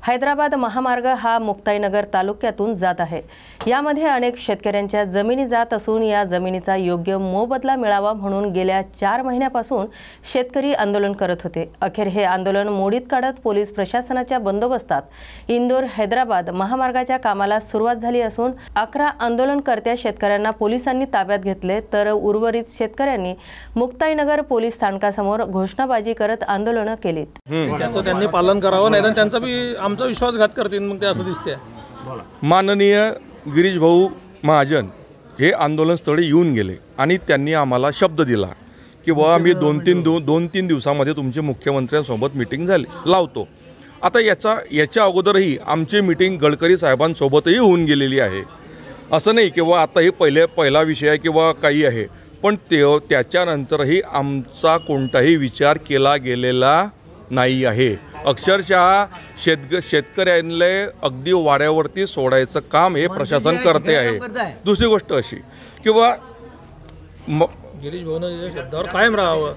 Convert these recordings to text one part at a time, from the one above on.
हैदराबाद महामार्ग हा मुक्ताईनगर तालुक्यातून जात आहे। यामध्ये अनेक शेतकऱ्यांच्या जमिनी जात असून या जमिनीचा योग्य मोबदला मिळावा म्हणून गेल्या 4 महिन्यापासून शेतकरी आंदोलन करत होते। अखेर हे आंदोलन मोडीत काढत पोलीस प्रशासनाच्या बंदोबस्तात इंदोर हैदराबाद महामार्गाच्या कामाला सुरुवात झाली असून 11 आंदोलनकर्त्या शेतकऱ्यांना पोलिसांनी ताब्यात घेतले, तर उर्वरित शेतकऱ्यांनी मुक्ताईनगर पोलीस स्थानकासमोर घोषणाबाजी करत आंदोलन केली। त्याचं त्यांनी पालन करावं, नाही त्यांचा बी आमचा विश्वासघात करतील मग ते असं दिसते। माननीय गिरीश भाऊ महाजन हे आंदोलनस्थळी येऊन गेले आणि त्यांनी आम्हाला शब्द दिला की बाबा मी 2-3 दिवसामध्ये तुमचे मुख्यमंत्र्यांसोबत मीटिंग लावतो। आता याच्या अगोदरही आमची मीटिंग गडकरी साहेबांसोबतही होऊन गेलेली आहे। असं नाही किंवा आता हे पहिला विषय आहे किंवा काही आहे, पण त्याच्यानंतरही आमचा कोणताही विचार केला गेलेला नाही आहे। अक्षरशः शेतकऱ्यांना अगदी वाड्यावरती सोडायचं काम हे प्रशासन करते आहे। दुसरी गोष्ट अशी किंवा गिरीश भाऊनं त्यांच्या शब्दावर कायम राहावं,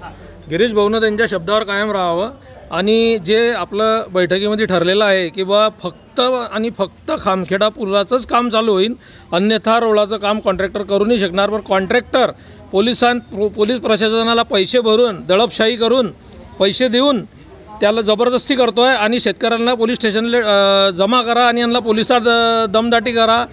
गिरीश भाऊनं त्यांच्या शब्दावर कायम राहावं आणि जे आपलं बैठकीमध्ये ठरलेलं आहे की बा फक्त खामखेडा पुलाचंच काम चालू होईल, अन्यथा रोडाचं काम कॉन्ट्रॅक्टर करू नाही शकणार। पण कॉन्ट्रॅक्टर पोलीस प्रशासनाला पैसे भरून दडपशाही करून पैसे देऊन त्याला जबरदस्ती करतोय आणि शेतकऱ्यांना पोलीस स्टेशनला जमा करा आणि यांना पोलिसात दमदाटी करा,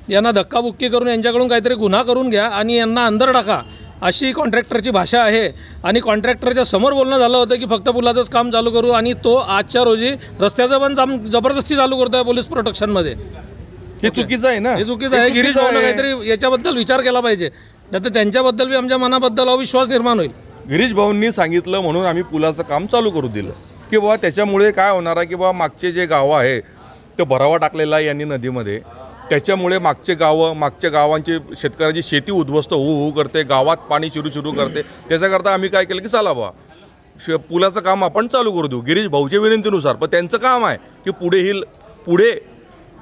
यांना धक्काबुक्की करून यांच्याकडून काहीतरी गुन्हा करून घ्या आणि यांना अंदर टाका, अशी कॉन्ट्रॅक्टरची भाषा आहे। आणि कॉन्ट्रॅक्टरच्या समोर बोलणं झालं होतं की फक्त पुलाचंच काम चालू करू आणि तो आजच्या रोजी रस्त्याचं पण काम जबरदस्ती चालू करतोय पोलीस प्रोटेक्शनमध्ये। हे चुकीचं आहे ना, हे चुकीचं आहे। गिरीश भाऊनं काहीतरी याच्याबद्दल विचार केला पाहिजे, नाही तर त्यांच्याबद्दल बी आमच्या मनाबद्दल अविश्वास निर्माण होईल। गिरीश भाऊंनी सांगितलं म्हणून आम्ही पुलाचं काम चालू करू दिलं की बाबा त्याच्यामुळे काय होणार आहे की बाबा मागचे जे गावं आहे ते भरावा टाकलेला आहे यांनी नदीमध्ये, त्याच्यामुळे मागच्या गावांची शेतकऱ्यांची शेती उद्ध्वस्त होऊ करते, गावात पाणी चिरू करते। त्याच्याकरता आम्ही काय केलं की चला बाबा पुलाचं काम आपण चालू करू देऊ गिरीश भाऊच्या विनंतीनुसार। पण त्यांचं काम आहे की पुढे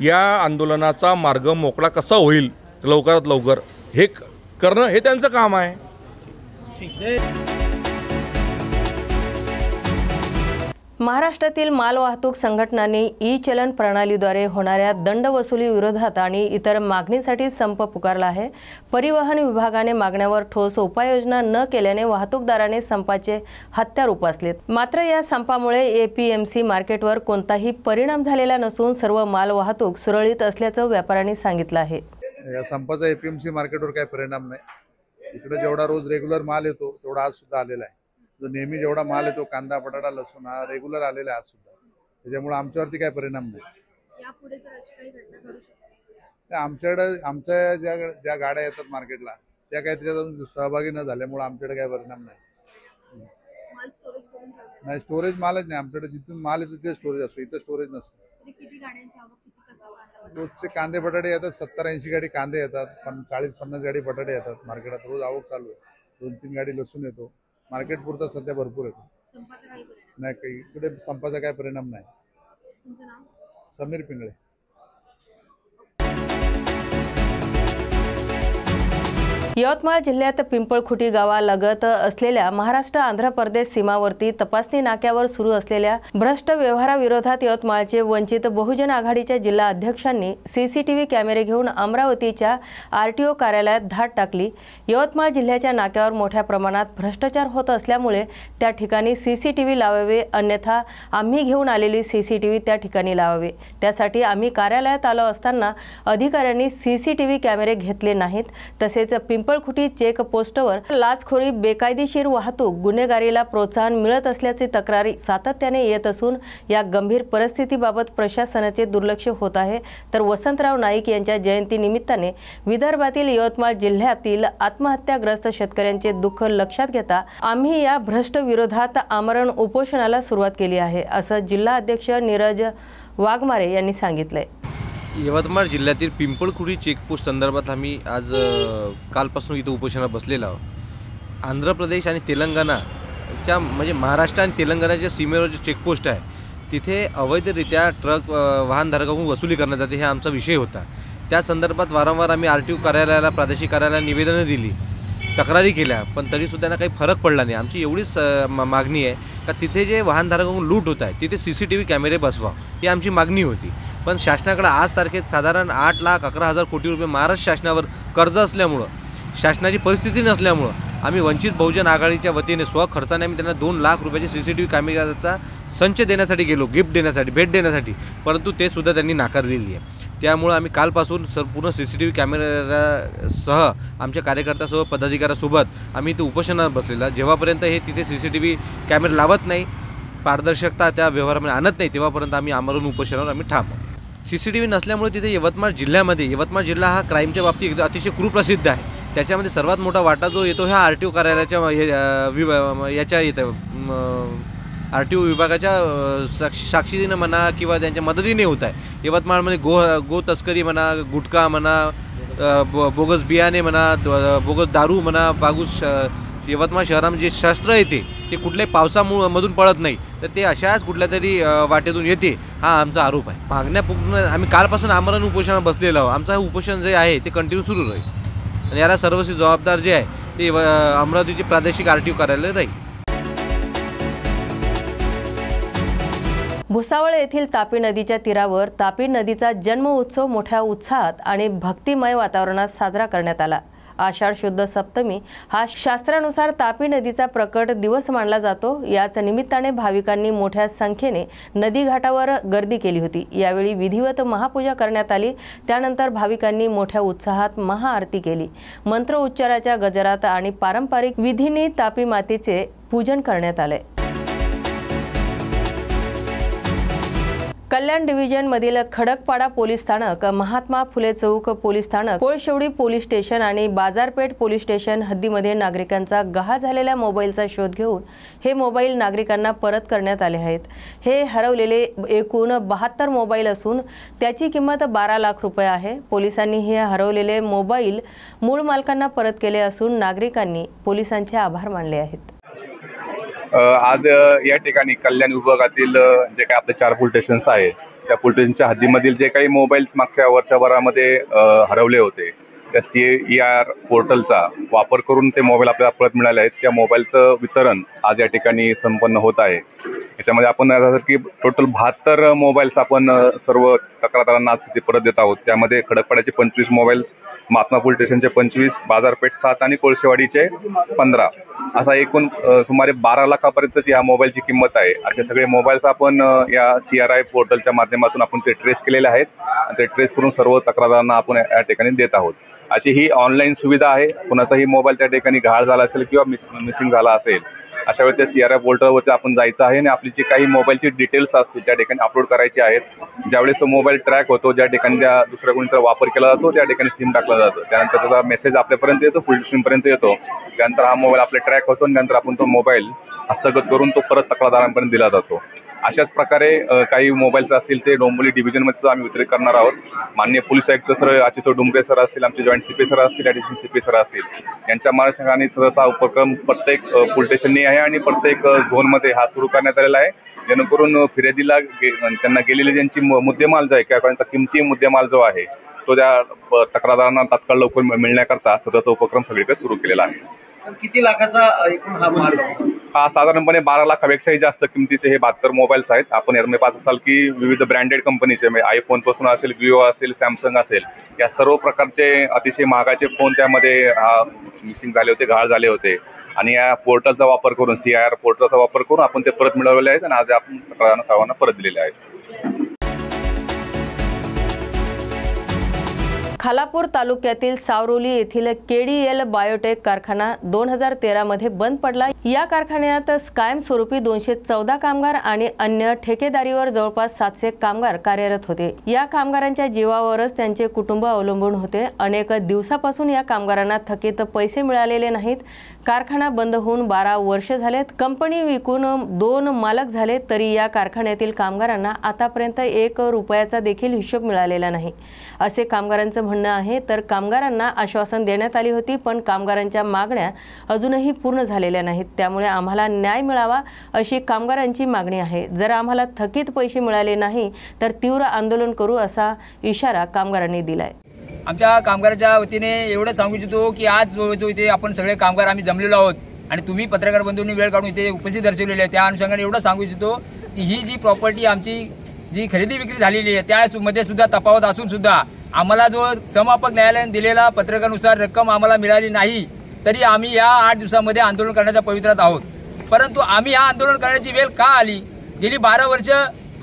या आंदोलनाचा मार्ग मोकळा कसा होईल लवकरात लवकर हे करणं हे त्यांचं काम आहे। महाराष्ट्रातील मालवाहतूक संघटनांनी ई-चलन प्रणालीद्वारे होणाऱ्या दंडवसुली विरोधात आणि इतर मागणीसाठी संप पुकारला आहे। परिवहन विभागाने मागण्यावर ठोस उपाययोजना न केल्याने वाहतूकदाराने संपाचे हत्यार उपसलेत। मात्र या संपामुळे एपीएमसी मार्केटवर कोणताही परिणाम झालेला नसून सर्व मालवाहतूक सुरळीत असल्याचं व्यापाऱ्यांनी सांगितलं आहे। या संपाचा एपीएमसी मार्केटवर काही परिणाम नाही। इकडे जेवढा रोज रेग्युलर माल येतो तेवढा आज सुद्धा आलेला आहे। जो नेहमी जेवढा माल येतो कांदा बटाटा लसूण हा रेग्युलर आलेला आहे आज सुद्धा, त्याच्यामुळे आमच्यावरती काही परिणाम नाही। यापुढे तर अशी काही घटना घडू शकते? आमच्या ज्या गाड्या येतात मार्केटला त्या काही त्याच्यात सहभागी न झाल्यामुळे आमच्याकडे काही परिणाम नाही। माल स्टोरेज करून ठेवतात? नाही, स्टोरेज मालच नाही आमच्याकडे। जिथून माल येतो तिथे स्टोरेज असतो, इथं स्टोरेज नसतं। किती गाड्यांची आवक, किती कसा कांदा? रोजचे कांदे बटाटे येतात, 70-80 गाडी कांदे येतात, 40-50 गाडी बटाटे येतात मार्केटात। रोज आवक चालू आहे। 2-3 गाडी लसूण येतो मार्केट पुरता सध्या भरपूर येतो। संपाचा काही परिणाम नाही, काही इकडे संपाचा काही परिणाम नाही। तुमचं नाव? समीर पिंगळे। यवतमाळ जिल्ह्यात पिंपळखुटी गावालगत असलेल्या महाराष्ट्र आंध्र प्रदेश सीमावर्ती तपासणी नाक्यावर सुरू असलेल्या भ्रष्ट व्यवहाराविरोधात यवतमाळचे वंचित बहुजन आघाडीच्या जिल्हा अध्यक्षांनी सीसीटीव्ही कॅमेरे घेऊन अमरावतीच्या आरटीओ कार्यालयात धाड टाकली। यवतमाळ जिल्ह्याच्या नाक्यावर मोठ्या प्रमाणात भ्रष्टाचार होत असल्यामुळे त्या ठिकाणी सीसीटीव्ही लावावे, अन्यथा आम्ही घेऊन आलेली सीसीटीव्ही त्या ठिकाणी लावावे। त्यासाठी आम्ही कार्यालयात आलो असताना अधिकाऱ्यांनी सीसीटीव्ही कॅमेरे घेतले नाहीत। तसेच पिंपळखुटी चेक पोस्टवर लाचखोरी, बेकायदेशीर वाहतूक, गुन्हेगारीला प्रोत्साहन मिळत असल्याची तक्रारी सातत्याने येत असून या गंभीर परिस्थितीबाबत प्रशासनाचे दुर्लक्ष होत आहे। तर वसंतराव नाईक यांच्या जयंती निमित्ताने विदर्भातील यवतमाळ जिल्ह्यातील आत्महत्याग्रस्त शेतकऱ्यांचे दुःख लक्षात घेता आम्ही या भ्रष्ट विरोधात आमरण उपोषणाला सुरुवात केली आहे, असं जिल्हा अध्यक्ष नीरज वाघमारे यांनी सांगितले। यवतमाळ जिल्ह्यातील पिंपळखुटी चेकपोस्ट संदर्भात आम्ही आज कालपासून इथं उपोषणाला बसलेलो आहोत। आंध्र प्रदेश आणि तेलंगणाच्या म्हणजे महाराष्ट्र आणि तेलंगणाच्या सीमेवर जे चेकपोस्ट आहे तिथे अवैधरित्या ट्रक वाहनधारकांकडून वसुली करण्यात जाते, हे आमचा विषय होता। त्या संदर्भात वारंवार आम्ही आरटीओ कार्यालयाला, प्रादेशिक कार्यालयाला निवेदनं दिली, तक्रारी केल्या, पण तरीसुद्धा काही फरक पडला नाही। आमची एवढीच मागणी आहे का तिथे जे वाहनधारकांकडून लूट होत आहे तिथे CCTV कॅमेरे बसवा, ही आमची मागणी होती. पण शासनाकडे आज तारखेत साधारण 8,11,000 कोटी रुपये महाराष्ट्र शासनावर कर्ज असल्यामुळं, शासनाची परिस्थिती नसल्यामुळं आम्ही वंचित बहुजन आघाडीच्या वतीने स्वखर्चाने आम्ही त्यांना 2 लाख रुपयाचे CCTV कॅमेऱ्याचा संच देण्यासाठी गेलो, गिफ्ट देण्यासाठी, भेट देण्यासाठी, परंतु ते सुद्धा त्यांनी नाकारलेली आहे. त्यामुळं आम्ही कालपासून पूर्ण CCTV कॅमेऱ्यासह आमच्या कार्यकर्त्यासह पदाधिकाऱ्यासोबत आम्ही इथे उपोषणात बसलेला. जेव्हापर्यंत हे तिथे CCTV कॅमेरे लावत नाही, पारदर्शकता त्या व्यवहारामध्ये आणत नाही, तेव्हापर्यंत आम्ही आमरण उपोषणावर आम्ही ठाम आहोत. CCTV नसल्यामुळे तिथे यवतमाळ जिल्हा हा क्राईमच्या बाबतीत अतिशय कुप्रसिद्ध आहे. त्याच्यामध्ये सर्वात मोठा वाटा जो येतो ह्या RTO कार्यालयाच्या याच्या येतं, RTO विभागाच्या साक्षीने म्हणा किंवा त्यांच्या मदतीने होत आहे. यवतमाळमध्ये गो तस्करी म्हणा, गुटखा म्हणा, बोगस बियाणे म्हणा, बोगस दारू म्हणा, यवतमाळ शहरामध्ये जे शस्त्र येते ते कुठल्याही पावसामधून पडत नाही, तर ते अशाच कुठल्या तरी वाटेतून येते, हा आमचा आरोप आहे. मागण्या पूर्ण आम्ही कालपासून आमरण उपोषणात बसलेलो आहोत. आमचं हे उपोषण जे आहे ते कंटिन्यू सुरू राहील आणि याला सर्वस्वी जबाबदार जे आहे ते अमरावतीचे प्रादेशिक RTO कार्यालय राहील. भुसावळ येथील तापी नदीच्या तीरावर तापी नदीचा जन्म उत्सव मोठ्या उत्साहात आणि भक्तिमय वातावरणात साजरा करण्यात आला. आषाढ शुद्ध सप्तमी हा शास्त्रानुसार तापी नदीचा प्रकट दिवस मानला जातो. याच निमित्ताने भाविकांनी मोठ्या संख्येने नदी घाटावर गर्दी केली होती. यावेळी विधिवत महापूजा करण्यात आली. त्यानंतर भाविकांनी मोठ्या उत्साहात महाआरती केली. मंत्र उच्चाराच्या गजरात आणि पारंपरिक विधींनी तापी मातेचे पूजन करण्यात आले. कल्याण डिव्हिजन मधील खडकपाडा पोलीस स्थानक, महात्मा फुले चौक पोलीस स्थानक, कोळशेवडी पोलीस स्टेशन आणि बाजारपेठ पोलीस स्टेशन हद्दीमध्ये नागरिकांचा गहाळ झालेल्या मोबाईलचा शोध घेऊन हे मोबाईल नागरिकांना परत करण्यात आले आहेत. हे हरवलेले एकूण 72 मोबाईल असून त्याची किंमत 12 लाख रुपये आहे. पोलिसांनी हे हरवलेले मोबाईल मूळ मालकांना परत केले असून नागरिकांनी पोलिसांचे आभार मानले आहेत. आज या ठिकाणी कल्याण विभागातील जे काही आपले 4 पोलीस स्टेशन्स आहेत त्या पोलीस स्टेशनच्या हद्दीमधील जे काही मोबाईल मागच्या वर्षभरामध्ये हरवले होते त्या CIR पोर्टलचा वापर करून ते मोबाईल आपल्याला परत मिळाले आहेत. त्या मोबाईलचं वितरण आज या ठिकाणी संपन्न होत आहे. याच्यामध्ये आपण की टोटल 72 मोबाईल्स आपण सर्व तक्रारदारांना आज ते परत देत आहोत. त्यामध्ये खडकपाड्याचे 25 मोबाईल, महात्मा पोलीस स्टेशनचे 25, बाजारपेठ 7 आणि कोळशेवाडीचे 15 असा एकूण सुमारे 12 लाखापर्यंतची या मोबाईलची किंमत आहे. असे सगळे मोबाईल्स आपण या CRI पोर्टलच्या माध्यमातून आपण ते ट्रेस केलेले आहेत आणि ते ट्रेस करून सर्व तक्रारदारांना आपण या ठिकाणी देत आहोत. अशी ही ऑनलाईन सुविधा आहे. कुणाचाही मोबाईल त्या ठिकाणी गहाळ झाला असेल किंवा मिसिंग झाला असेल अशा वेळी त्या CRI पोर्टलवरती आपण जायचं आहे आणि आपली जी काही मोबाईलची डिटेल्स असतील त्या ठिकाणी अपलोड करायची आहेत. ज्यावेळेस तो मोबाईल ट्रॅक होतो, ज्या ठिकाणी त्या दुसऱ्या कोणीचा वापर केला जातो त्या ठिकाणी सिम टाकला जातो. त्यानंतर त्याचा मेसेज आपल्यापर्यंत येतो, फुल स्क्रीनपर्यंत येतो. त्यानंतर हा मोबाईल आपला ट्रॅक होतो आणि नंतर आपण तो मोबाईल हस्तगत करून तो परत तक्रारदारांपर्यंत दिला जातो. अशाच प्रकारे काही मोबाईल्स असतील ते डोंबिवली डिव्हिजनमध्ये आम्ही वितरित करणार आहोत. माननीय पोलीस आयुक्त सर आचितो डुंबरे सर असतील, आमचे जॉईंट CP सर असतील, ॲडिशनल CP सर असतील, यांच्या मार्गदर्शनाखाली सहसा उपक्रम प्रत्येक पोलीस स्टेशननी आहे आणि प्रत्येक झोनमध्ये हा सुरू करण्यात आलेला आहे. जेणेकरून फिर्यादीला त्यांना गेलेले ज्यांची मुद्देमाल जो आहे किंवा त्यांचा किमती मुद्देमाल जो आहे तो त्या तक्रारदारांना तात्काळ लवकर मिळण्याकरता सध्याचा उपक्रम सगळीकडे सुरू केलेला आहे. किती लाखाचा एकूण हा माल? हा साधारणपणे 12 लाखापेक्षाही जास्त किमतीचे हे 72 मोबाईल्स आहेत. आपण यामध्ये पाहत असाल की विविध ब्रँडेड कंपनीचे म्हणजे आयफोन पासून असेल, विवो असेल, सॅमसंग असेल, या सर्व प्रकारचे अतिशय महागाचे फोन त्यामध्ये मिसिंग झाले होते, गहाळ झाले होते आणि या पोर्टलचा वापर करून CIR पोर्टलचा वापर करून आपण ते परत मिळवलेले आहेत आणि आज आपण सर्वांना परत दिलेले आहेत. खालापूर तालुक्यातील सावरोली येथील KDL बायोटेक कारखाना 2013 मध्ये बंद पडला. या कारखान्यात कायमस्वरूपी 214 कामगार आणि अन्य ठेकेदारीवर जवळपास 700 कामगार कार्यरत होते. या कामगारांच्या जीवावरच त्यांचे कुटुंब अवलंबून होते. अनेक दिवसापासून या कामगारांना थकीत पैसे मिळालेले नाहीत. कारखाना बंद होऊन 12 वर्ष झालेत. कंपनी विकून 2 मालक झाले तरी या कारखान्यातील कामगारांना आतापर्यंत 1 रुपयाचा देखील हिशोब मिळालेला नाही असे कामगारांचं म्हणणं आहे. तर कामगारांना आश्वासन देण्यात आली होती पण कामगारांच्या मागण्या अजूनही पूर्ण झालेल्या नाहीत. त्यामुळे आम्हाला न्याय मिळावा अशी कामगारांची मागणी आहे. जर आम्हाला थकीत पैसे मिळाले नाही तर तीव्र आंदोलन करू असा इशारा कामगारांनी दिलाय. आमच्या कामगाराच्या वतीने एवढं सांगू इच्छितो की आज जो इथे आपण सगळे कामगार आम्ही जमलेलो आहोत आणि तुम्ही पत्रकार बंधूंनी वेळ काढून इथे उपस्थित दर्शवलेली आहे, त्या अनुषंगाने एवढं सांगू इच्छितो की ही जी प्रॉपर्टी आमची जी खरेदी विक्री झालेली आहे त्यामध्ये सुद्धा तफावत असून सुद्धा आम्हाला जो समापक न्यायालयाने दिलेला पत्रकानुसार रक्कम आम्हाला मिळाली नाही, तरी आम्ही या 8 दिवसामध्ये आंदोलन करण्याच्या पवित्रात आहोत. परंतु आम्ही हा आंदोलन करण्याची वेळ का आली? गेली 12 वर्ष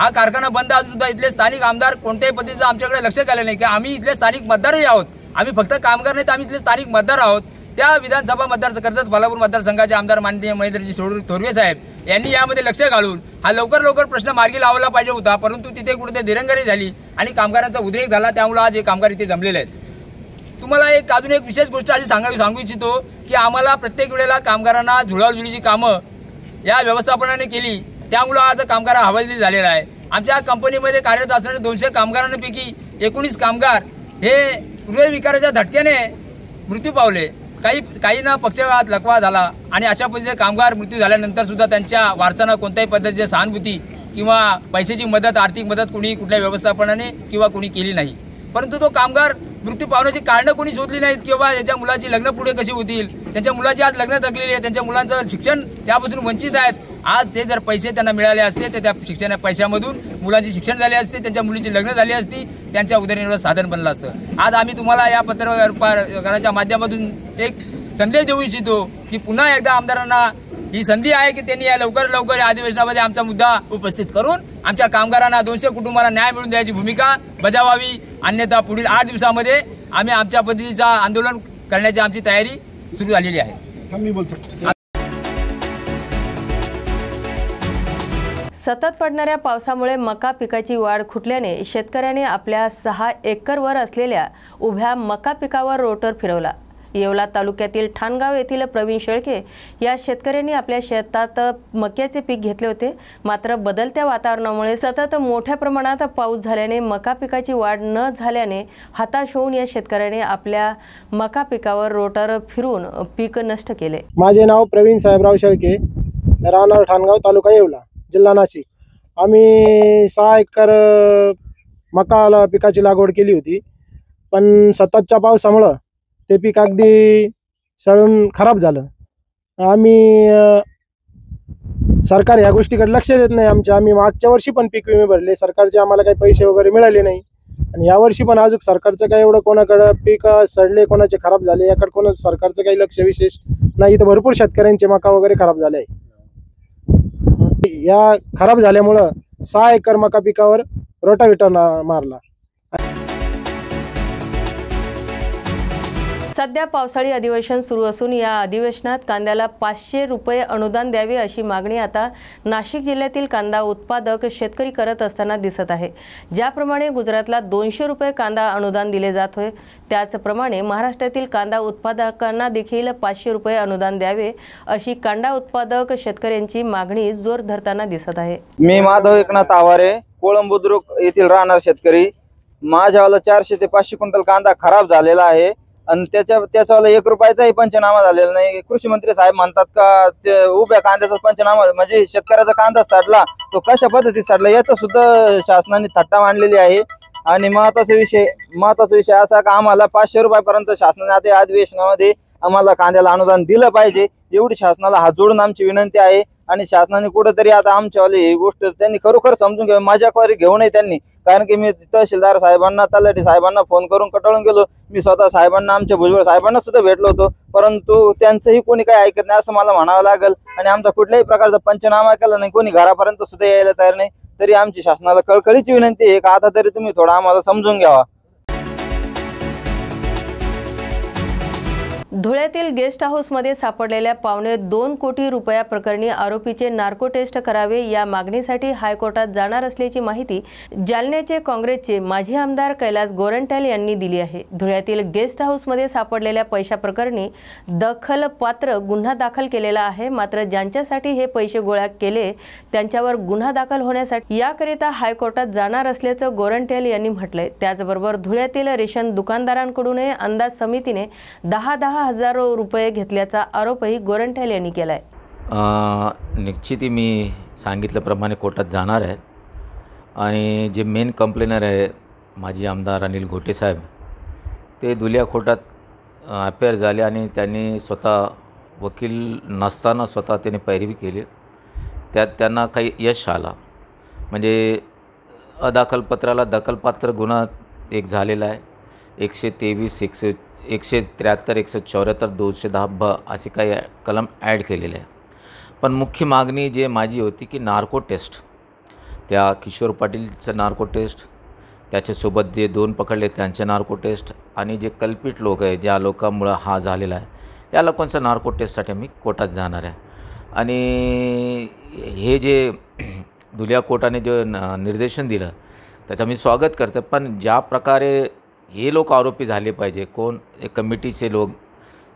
हा कारखाना बंद असून सुद्धा इथले स्थानिक आमदार कोणत्याही पद्धतीचं आमच्याकडे लक्ष घालले नाही की आम्ही इथले स्थानिक मतदारही आहोत. आम्ही फक्त कामगार नाही तर आम्ही इथले स्थानिक मतदार आहोत. त्या विधानसभा मतदार कर्जत बालापूर मतदारसंघाचे आमदार माननीय महेंद्रजी थोरवे साहेब यांनी यामध्ये लक्ष घालून हा लवकर प्रश्न मार्गी लावला पाहिजे होता, परंतु तिथे कुठे दिरंगाई झाली आणि कामगारांचा उद्रेक झाला, त्यामुळे आज हे कामगार इथे जमलेले आहेत. तुम्हाला अजून एक विशेष गोष्ट अशी सांगू इच्छितो की आम्हाला प्रत्येक वेळेला कामगारांना जुळवाजुळीची कामं या व्यवस्थापनाने केली, त्यामुळे आज कामगार हवालदिल झालेला आहे. आमच्या कंपनीमध्ये कार्यरत असणारे 200 कामगारांपैकी 19 कामगार हे हृदयविकाराच्या झटक्याने मृत्यू पावले. काहींना पक्षवात लकवा झाला आणि अशा पद्धतीने कामगार मृत्यू झाल्यानंतर सुद्धा त्यांच्या वारसांना कोणत्याही पद्धतीची सहानुभूती किंवा पैशाची मदत, आर्थिक मदत कुठल्या व्यवस्थापनाने किंवा कुणी केली नाही. परंतु तो कामगार मृत्यू पावण्याची कारणं कोणी शोधली नाहीत किंवा याच्या मुलाची लग्न पुढे कशी होतील, त्यांच्या मुलाची आज लग्न थकलेली आहे, त्यांच्या मुलांचं शिक्षण यापासून वंचित आहेत. आज ते जर पैसे त्यांना मिळाले असते तर त्या शिक्षण पैशामधून मुलांची शिक्षण झाले असते, त्यांच्या मुलीची लग्न झाली असती, त्यांच्या उदरनिर्वाहाचं साधन बनलं असतं. आज आम्ही तुम्हाला या पत्रकाराच्या माध्यमातून एक संदेश देऊ इच्छितो की पुन्हा एकदा आमदारांना ही संधी आहे की त्यांनी या लवकर या अधिवेशनामध्ये आमचा मुद्दा उपस्थित करून आमच्या कामगारांना 200 कुटुंबाला न्याय मिळवून द्यायची भूमिका बजावावी. अन्यथा पुढील 8 दिवसामध्ये आम्ही आमच्या पद्धतीचं आंदोलन करण्याची आमची तयारी सुरू झालेली आहे. सतत पडणाऱ्या पावसामुळे मका पिकाची वाढ खुंटल्याने शेतकऱ्याने आपल्या 6 एकरवर असलेल्या उभ्या मका पिकावर रोटर फिरवला. येवला तालुक्यातील ठाणगाव येथील प्रवीण शेळके या शेतकऱ्यांनी आपल्या शेतात मक्याचे पीक घेतले होते. मात्र बदलत्या वातावरणामुळे सतत मोठ्या प्रमाणात पाऊस झाल्याने मका पिकाची वाढ न झाल्याने हताश होऊन या शेतकऱ्याने आपल्या मका पिकावर रोटर फिरवून पीक नष्ट केले. माझे नाव प्रवीण साहेबराव शेळके, राहणार ठाणगाव, तालुका येवला, जिल्हा नाशिक. आम्ही 6 एकर मका पिकाची लागवड केली होती, पण सततच्या पावसामुळं ते पीक अगदी सडून खराब झालं. आम्ही सरकार ह्या गोष्टीकडे लक्ष देत नाही. आम्ही मागच्या वर्षी पण पीक विमे भरले, सरकारचे आम्हाला काही पैसे वगैरे मिळाले नाही. आणि यावर्षी पण अजून सरकारचं काही एवढं कोणाकडं पीक सडले, कोणाचे खराब झाले याकडे कोणा सरकारचं काही लक्ष विशेष नाही. तर भरपूर शेतकऱ्यांचे मका वगैरे खराब झाले आहे. या खराब झाल्यामुळं 6 एकर मका पिकावर रोटावेटर मारला. सध्या पावसाळी अधिवेशन सुरू असून या अधिवेशनात कांद्याला 500 रुपये अनुदान द्यावे अशी मागणी आता नाशिक जिल्ह्यातील कांदा उत्पादक शेतकरी करत असताना दिसत आहे. ज्याप्रमाणे गुजरातला 200 रुपये कांदा अनुदान दिले जात होते, त्याचप्रमाणे महाराष्ट्रातील कांदा उत्पादकांना देखील 500 रुपये अनुदान द्यावे अशी कांदा उत्पादक शेतकऱ्यांची मागणी जोर धरताना दिसत आहे. मी माधव एकनाथ आवारे, कोळंब बुद्रुक येथील राहणार शेतकरी. माझ्यावाला 400 ते 500 क्विंटल कांदा खराब झालेला आहे आणि त्याच्यावाला 1 रुपयाचाही पंचनामा झालेला नाही. कृषी मंत्री साहेब म्हणतात का ते उभ्या कांद्याचा पंचनामा, म्हणजे शेतकऱ्याचा कांदा सडला तो कशा पद्धतीत सडला याचा सुद्धा शासनाने थट्टा मांडलेली आहे. आणि महत्वाचा विषय असा का आम्हाला 500 रुपयापर्यंत शासनाने आता अधिवेशनामध्ये आम्हाला कांद्याला अनुदान दिलं पाहिजे, एवढी शासनाला हात जोडून आमची विनंती आहे. आणि शासनाने कुठेतरी आता आमच्यावाले ही गोष्ट त्यांनी खरोखर समजून घ्यावी, मजाकवारी घेऊ नये त्यांनी. कारण की मी तहसीलदार साहेबांना, तलाठी साहेबांना फोन करून कटाळून गेलो. मी स्वतः साहेबांना, आमच्या भुजबळ साहेबांना सुद्धा भेटलो होतो, परंतु त्यांचंही कोणी काही ऐकत नाही असं मला म्हणावं लागेल. आणि आमचा कुठल्याही प्रकारचा पंचनामा केला नाही, कोणी घरापर्यंत सुद्धा यायला तयार नाही. तरी आमची शासनाला कळकळीची विनंती आहे का आता तरी तुम्ही थोडं आम्हाला समजून घ्यावा. धुळ्यातील गेस्ट हाऊसमध्ये सापडलेल्या 2.25 कोटी रुपया प्रकरणी आरोपीचे नार्को टेस्ट करावे या मागणीसाठी हायकोर्टात जाणार असल्याची माहिती जालन्याचे काँग्रेसचे माजी आमदार कैलास गोरंट्याल यांनी दिली आहे. धुळ्यातील गेस्ट हाऊसमध्ये सापडलेल्या पैशा प्रकरणी दखलपात्र गुन्हा दाखल केलेला आहे. मात्र ज्यांच्यासाठी हे पैसे गोळा केले त्यांच्यावर गुन्हा दाखल होण्यासाठी याकरिता हायकोर्टात जाणार असल्याचं गोरंट्याल यांनी म्हटलंय. त्याचबरोबर धुळ्यातील रेशन दुकानदारांकडून अंदाज समितीने 10,000 रुपये घेतल्याचा आरोपही गोरंट्याल यांनी केलाय. निश्चित मी सांगितल्याप्रमाणे कोर्टात जाणार आहेत आणि जे मेन कंप्लेनर आहे माजी आमदार अनिल घोटे साहेब, ते धुलिया कोर्टात अपेअर झाले आणि त्यांनी स्वतः वकील नसताना स्वतः त्याने पैरवी केली, त्यात त्यांना काही यश आला. म्हणजे अदाखलपत्राला दखलपात्र गुन्हा एक झालेला आहे. 123, 173, 174, 210 असे काही कलम ॲड केलेले आहे. पण मुख्य मागणी जे माझी होती की नार्को टेस्ट, त्या किशोर पाटीलचं नार्को टेस्ट, त्याच्यासोबत जे 2 पकडले त्यांचे नार्को टेस्ट, आणि जे कल्पित लोक आहे ज्या लोकांमुळं हा झालेला आहे या लोकांचं नार्को टेस्टसाठी मी कोर्टात जाणार आहे. आणि हे जे धुलिया कोर्टाने जे निर्देशन दिलं त्याचं मी स्वागत करतो. पण ज्या प्रकारे हे लोक आरोपी झाले पाहिजे, कोण एक कमिटीचे लोक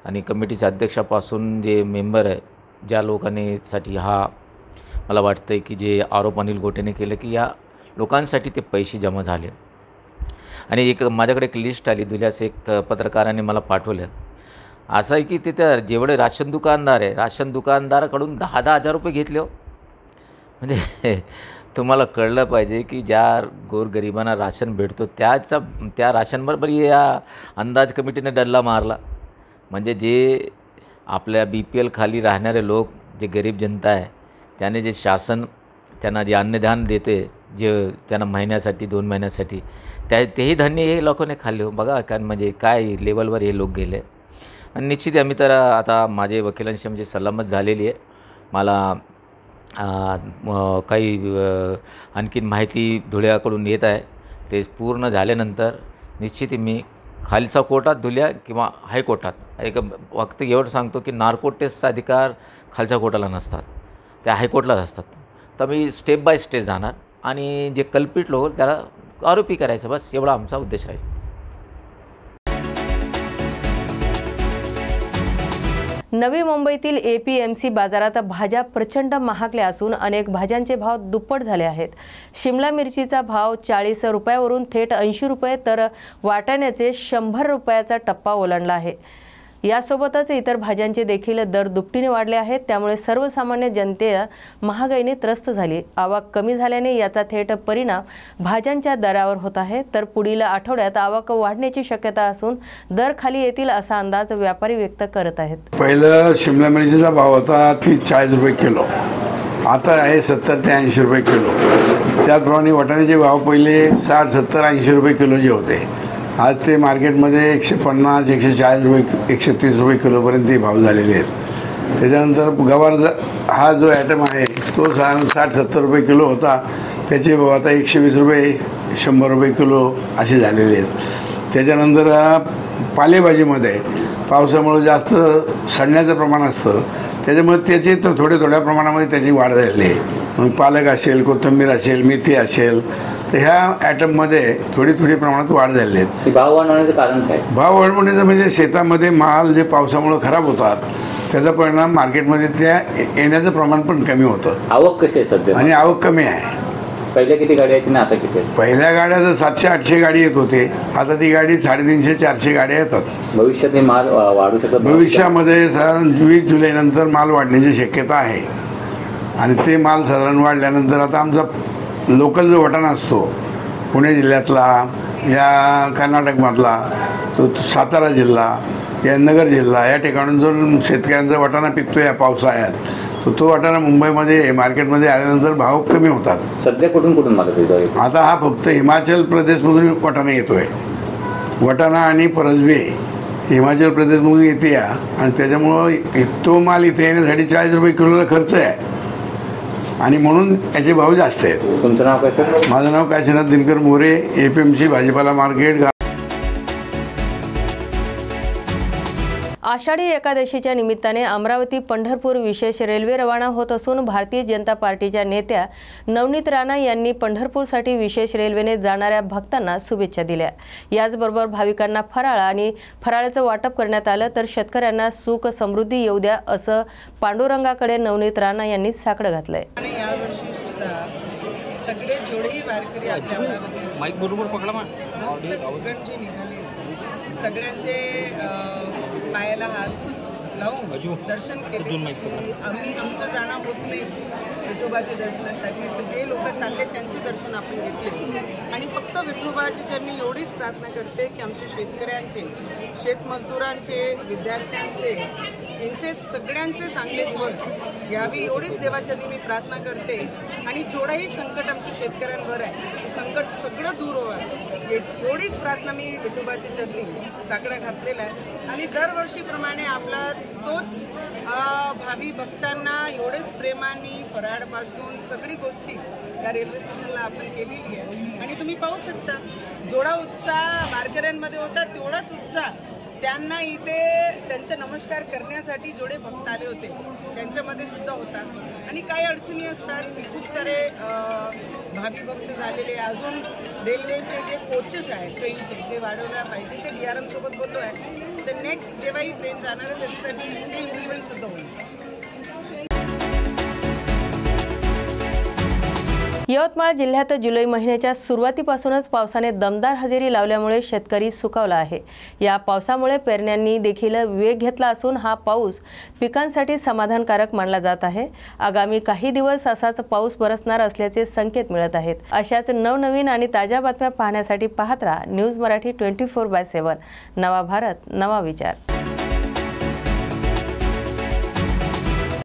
आणि कमिटीच्या अध्यक्षापासून जे मेंबर आहे, ज्या लोकांनीसाठी हा मला वाटतं की जे आरोप अनिल गोटेने केलं की या लोकांसाठी ते पैसे जमा झाले. आणि एक माझ्याकडे एक लिस्ट आली, धुल्याचं एक पत्रकाराने मला पाठवलं. असं आहे की तिथं जेवढे राशन दुकानदार आहे, राशन दुकानदाराकडून 10,000 हजार रुपये घेतले हो. म्हणजे तुम्हाला कळलं पाहिजे की ज्या गोरगरिबांना राशन भेटतो त्या राशनबरोबर या अंदाज कमिटीने डल्ला मारला. म्हणजे जे आपल्या BPL खाली राहणारे लोक, जे गरीब जनता आहे, त्याने जे शासन त्यांना जे अन्नदान देते, जे त्यांना महिन्यासाठी 2 महिन्यासाठी, तेही धान्य हे लोकांनी खाल्ले हो. बघा कारण म्हणजे काय लेवलवर हे लोक गेले. आणि निश्चित आम्ही तर आता माझे वकिलांशी म्हणजे सल्लामत झालेली आहे. मला काही आणखीन माहिती धुळ्याकडून येत आहे. ते पूर्ण झाल्यानंतर निश्चित मी खालचा कोर्टात धुल्या किंवा हायकोर्टात, एक फक्त एवढं सांगतो की नार्को टेस्टचा अधिकार खालच्या कोर्टाला नसतात, त्या हायकोर्टलाच असतात. तर मी स्टेप बाय स्टेप जाणार आणि जे कल्पिट लोक त्याला आरोपी करायचं, बस एवढा आमचा उद्देश राहील. नवी मुंबईतील APMC बाजारात भाज्या प्रचंड महागल्या असून अनेक भाज्यांचे भाव दुप्पट झाले आहेत. शिमला मिरचीचा भाव 40 रुपयावरून थेट 80 रुपये, तर वाटाण्याचे 100 रुपयाचा टप्पा ओलांडला आहे. यासोबतच इतर भाज्यांचे देखील दर दुपटीने वाढले आहेत. त्यामुळे सर्वसामान्य जनतेला महागाईने त्रस्त झाली. आवक कमी झाल्याने याचा थेट परिणाम भाज्यांच्या दरावर होत आहे. तर पुढील आठवड्यात आवक वाढण्याची शक्यता असून दर खाली येतील असा अंदाज व्यापारी व्यक्त करत आहेत. पहिलं शिमला मिरचीचा भाव होता 30-40 रुपये किलो, आता आहे 70 ते 80 रुपये किलो. त्याचप्रमाणे वाटाण्याचे भाव पहिले 60, 70, 80 रुपये किलो जे होते, आज ते मार्केटमध्ये 150, 140 रुपये, 130 रुपये किलोपर्यंत भाव झालेले आहेत. त्याच्यानंतर गवार हा जो आयटम आहे तो 60-70 रुपये किलो होता, त्याचे भाव आता 120 रुपये, 100 रुपये किलो असे झालेले आहेत. त्याच्यानंतर पालेभाजीमध्ये पावसामुळे जास्त सडण्याचं प्रमाण असतं, त्याच्यामुळे त्याचे तर थोड्या प्रमाणामध्ये त्याची वाढ झालेली आहे. मग पालक असेल, कोथिंबीर असेल, मेथी असेल, तर ह्या आयटममध्ये थोडी प्रमाणात वाढ झालेली आहे. भाव वाढवण्याचं कारण काय? भाव वाढवण्याचं म्हणजे शेतामध्ये माल जे पावसामुळे खराब होतात त्याचा परिणाम मार्केटमध्ये त्या येण्याचं प्रमाण पण कमी होतं. आवक कशी आहे सध्या? आणि आवक कमी आहे. पहिल्या किती गाड्या आहेत ना आता किती? पहिल्या गाड्या तर 700-800 गाडी येत होते, आता ती गाडी 350-400 गाड्या येतात. भविष्यात हे माल वाढू शकतात? भविष्यामध्ये साधारण 20 जुलैनंतर माल वाढण्याची शक्यता आहे. आणि ते माल साधारण वाढल्यानंतर आता आमचा लोकल जो वाटाणा असतो पुणे जिल्ह्यातला, या कर्नाटकमधला, तो सातारा जिल्हा, या नगर जिल्हा, या ठिकाणून जो शेतकऱ्यांचा वाटाणा पिकतो या पावसाळ्यात, तो वाटाणा मुंबईमध्ये मार्केटमध्ये आल्यानंतर भाव कमी होतात. सध्या कुठून माल येतोय? आता हा फक्त हिमाचल प्रदेशमधून वाटाणा येतोय. वाटाणा आणि फरसबी हिमाचल प्रदेशमधून येते आणि त्याच्यामुळं तो माल इथे येण्यासाठी 40 रुपये किलोला खर्च आहे आणि म्हणून याचे भाव जास्त आहेत. तुमचं नाव काय सर? माझं नाव काशीनाथ दिनकर मोरे, APMC भाजीपाला मार्केट. आषाढी एकादशीच्या निमित्ताने अमरावती पंढरपूर विशेष रेल्वे रवाना होत असून भारतीय जनता पार्टीच्या नेत्या नवनीत राणा यांनी पंढरपूरसाठी विशेष रेल्वेने जाणाऱ्या भक्तांना शुभेच्छा दिल्या. याचबरोबर भाविकांना फराळ आणि फराळाचं वाटप करण्यात आलं. तर शेतकऱ्यांना सुख समृद्धी येऊ द्या असं पांडुरंगाकडे नवनीत राणा यांनी साकडं घातलंय. सगळे जेवढेही वारकरी माईक बरोबर पकडा सगळ्यांचे पायाला हात लावून दर्शन केले. आम्ही आमचं जाणं होत नाही विठोबाच्या दर्शनासाठी. तर जे लोक चालले त्यांचे दर्शन आपण घेतले आणि फक्त विठोबाच्या चरणी एवढीच प्रार्थना करते की आमच्या शेतकऱ्यांचे, शेतमजदुरांचे, विद्यार्थ्यांचे, यांचे सगळ्यांचे चांगले दिवस यावी एवढीच देवाचरणी मी प्रार्थना करते. आणि जेवढाही संकट आमच्या शेतकऱ्यांवर आहे ते संकट सगळं दूर व्हावं एवढीच प्रार्थना मी विठोबाच्या चरणी साकडा घातलेला आहे. आणि दरवर्षीप्रमाणे आपला तोच भावी भक्तांना एवढेच प्रेमाने फराळपासून सगळी गोष्टी या रेल्वे स्टेशनला आपण केलेली आहे. आणि तुम्ही पाहू शकता जेवढा उत्साह वारकऱ्यांमध्ये होता तेवढाच उत्साह त्यांना इथे त्यांचे नमस्कार करण्यासाठी जेवढे भक्त आले होते त्यांच्यामध्ये सुद्धा होता. आणि काही अडचणी असतात की खूप सारे भावी भक्त झालेले अजून रेल्वेचे जे कोचेस आहेत ट्रेनचे जे वाढवल्या पाहिजे ते DRM सोबत बोललो आहे. तर नेक्स्ट जेव्हाही ट्रेन जाणार आहे त्याच्यासाठी ते इम्प्लिमेंट सुद्धा होईल. यवतमाळ जिल्ह्यात जुलै महिन्याच्या सुरुवातीपासूनच पावसाने दमदार हजेरी लावल्यामुळे शेतकरी सुखावला आहे. या पावसामुळे पेरण्यांनी देखील वेग घेतला असून हा पाऊस पिकांसाठी समाधानकारक मानला जात आहे. आगामी काही दिवस असाच पाऊस बरसणार असल्याचे संकेत मिळत आहेत. अशाच नवनवीन आणि ताज्या बातम्या पाहण्यासाठी पाहत राहा न्यूज मराठी 24/7. नवा भारत नवा विचार.